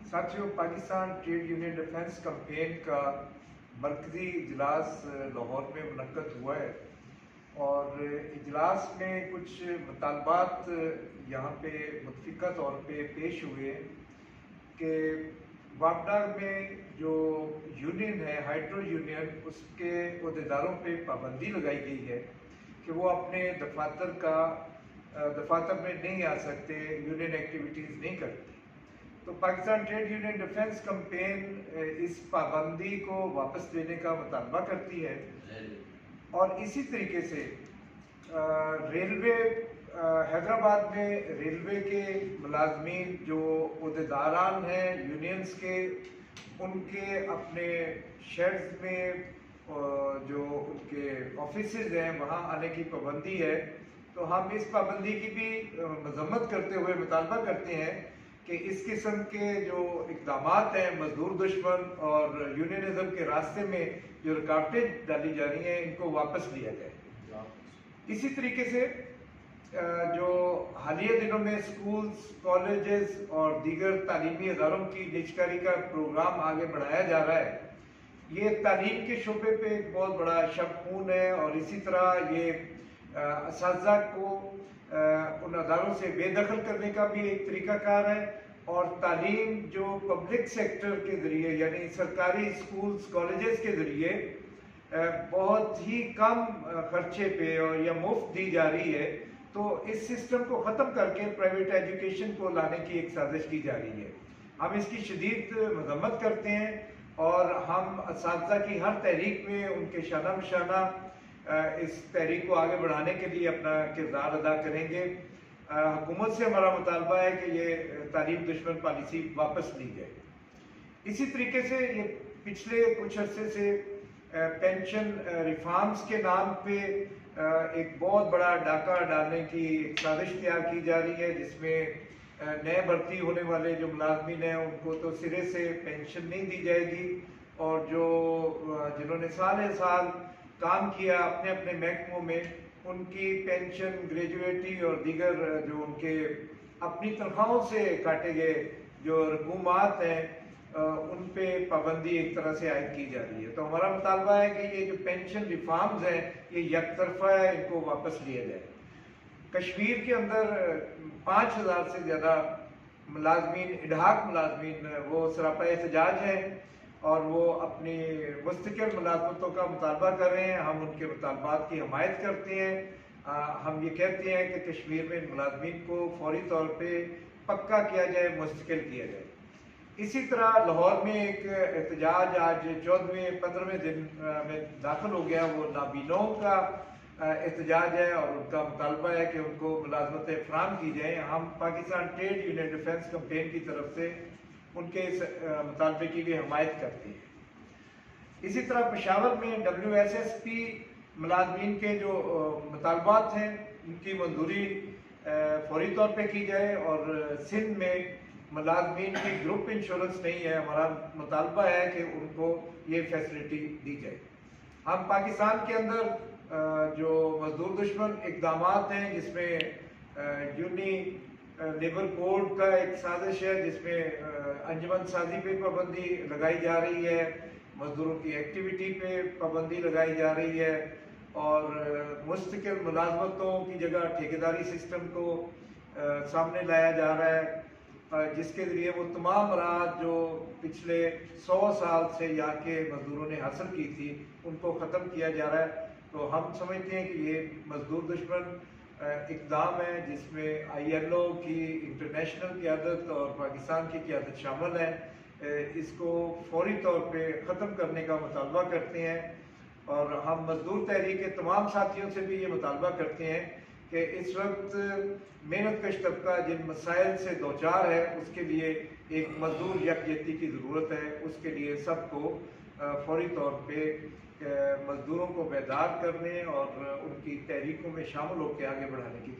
साथियों, Pakistan trade union defence campaign का मरकजी इजलास लाहौर में मुनक्कद हुआ है और इजलास में कुछ मुतालबात यहाँ पे मुतफ़िक़ा तौर पे पेश हुए कि वापडा में जो यूनियन है हाइड्रो यूनियन, उसके अहदेदारों पे पाबंदी लगाई गई है कि वो अपने दफातर में नहीं आ सकते, यूनियन एक्टिविटीज़ नहीं करते। तो Pakistan trade union defence campaign इस पाबंदी को वापस लेने का मुतालबा करती है और इसी तरीके से रेलवे हैदराबाद में रेलवे के मुलाजमीन जो अहदेदारान हैं यूनियंस के, उनके अपने शेड्स में जो उनके ऑफिसेज हैं वहाँ आने की पाबंदी है। तो हम इस पाबंदी की भी मजम्मत करते हुए मुतालबा करते हैं कि इस किस्म के जो इक़दामात हैं मजदूर दुश्मन और यूनियनिज्म के रास्ते में जो रुकावटें डाली जा रही हैं, इनको वापस लिया जाए। इसी तरीके से जो हालिया दिनों में स्कूल्स, कॉलेजेस और दीगर तालीमी इदारों की निजकारी का प्रोग्राम आगे बढ़ाया जा रहा है, ये तालीम के शोबे पे एक बहुत बड़ा शब-खून है और इसी तरह ये असातिज़ा को उन अदारों से बेदखल करने का भी एक तरीक़ाकार है और तालीम जो पब्लिक सेक्टर के ज़रिए यानी सरकारी स्कूल्स, कॉलेजेस के ज़रिए बहुत ही कम खर्चे पे और या मुफ्त दी जा रही है, तो इस सिस्टम को ख़त्म करके प्राइवेट एजुकेशन को लाने की एक साजिश की जा रही है। हम इसकी शदीद मज़म्मत करते हैं और हम असातिज़ा की हर तहरीक में उनके शाना बशाना इस तहरीक को आगे बढ़ाने के लिए अपना किरदार अदा करेंगे। हुकूमत से हमारा मुतालबा है कि ये तालीम दुश्मन पॉलिसी वापस ली जाए। इसी तरीके से ये पिछले कुछ अरसे से पेंशन रिफॉर्म्स के नाम पे एक बहुत बड़ा डाका डालने की एक साजिश तैयार की जा रही है, जिसमें नए भर्ती होने वाले जो मुलाजमीन हैं उनको तो सिरे से पेंशन नहीं दी जाएगी और जो जिन्होंने साल काम किया अपने अपने महकमों में, उनकी पेंशन, ग्रेजुएटी और दीगर जो उनके अपनी तनख्वाहों से काटे गए जो रकूमात हैं उन पे पाबंदी एक तरह से आयद की जा रही है। तो हमारा मुतालबा है कि ये जो पेंशन रिफॉर्म्स हैं ये यकतरफा है, इनको वापस लिया जाए। कश्मीर के अंदर 5000 से ज़्यादा मुलाजमीन, इडहाक मुलाजमीन, वो सरापा एहतजाज हैं और वो अपनी मुस्तकिल मुलाजमतों का मुतालबा कर रहे हैं। हम उनके मुतालबात की हमायत करते हैं। हम ये कहते हैं कि कश्मीर में इन मुलाजमीन को फौरी तौर पे पक्का किया जाए, मुस्तकिल किया जाए। इसी तरह लाहौर में एक एहतजाज आज 14वें 15वें दिन में दाखिल हो गया। वो नाबीनों का एहतजाज है और उनका मुतालबा है कि उनको मुलाजमतें फराहम की जाएँ। हम Pakistan trade union defence campaign की तरफ से उनके इस मुतालबे की भी हमायत करती है। इसी तरह पेशावर में WSSP मुलाजमीन के जो मुतालबात हैं उनकी मंजूरी फौरी तौर पे की जाए और सिंध में मुलाजमीन की ग्रुप इंश्योरेंस नहीं है, हमारा मुतालबा है कि उनको ये फैसिलिटी दी जाए। हम पाकिस्तान के अंदर जो मजदूर दुश्मन इक़दामात हैं, जिसमें यूनी लेबर कोड का एक साजिश है, जिसमें अंजुमन साजी पे पाबंदी लगाई जा रही है, मजदूरों की एक्टिविटी पे पाबंदी लगाई जा रही है और मुस्तकिल मुलाजमतों की जगह ठेकेदारी सिस्टम को सामने लाया जा रहा है, जिसके ज़रिए वो तमाम राहत जो पिछले 100 साल से यहाँ के मजदूरों ने हासिल की थी उनको ख़त्म किया जा रहा है। तो हम समझते हैं कि ये मजदूर दुश्मन इक़दाम है जिसमें ILO की इंटरनेशनल क़यादत और पाकिस्तान की क़यादत शामिल है। इसको फौरी तौर पे ख़त्म करने का मुतालबा करते हैं और हम मजदूर तहरीक के तमाम साथियों से भी ये मुतालबा करते हैं कि इस वक्त मेहनत कश तबका जिन मसाइल से दो चार है, उसके लिए एक मजदूर यकजहती की ज़रूरत है। उसके लिए सबको फौरी तौर पे मजदूरों को बेदार करने और उनकी तहरीकों में शामिल होकर आगे बढ़ाने की